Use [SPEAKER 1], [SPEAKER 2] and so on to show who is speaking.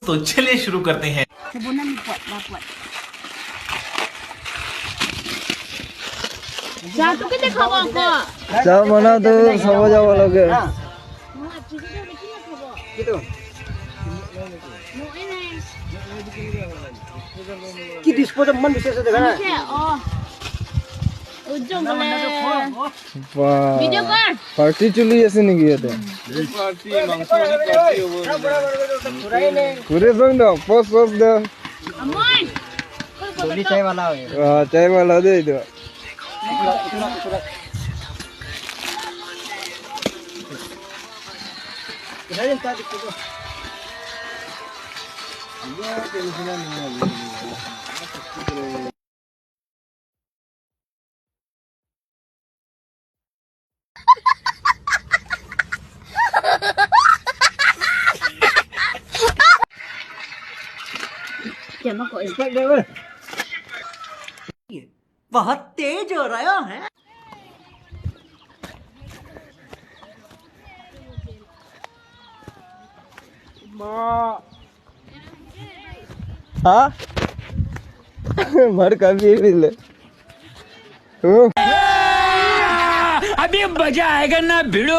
[SPEAKER 1] तो चलिए शुरू करते हैं।
[SPEAKER 2] চা বনাওতে চাব যাব লাগে
[SPEAKER 3] কি ডিসপোজাল মান বিশেষ দেখা না
[SPEAKER 2] পার্টি চলি আছে নেকি ইয়াতে ঘুরে সঙ্গ দাও পস পস দাও চাই वाला দে দাও
[SPEAKER 3] बहुत तेज हो रहा है
[SPEAKER 2] हाँ मर कभी मिले
[SPEAKER 4] अभी मजा आएगा ना भिड़ो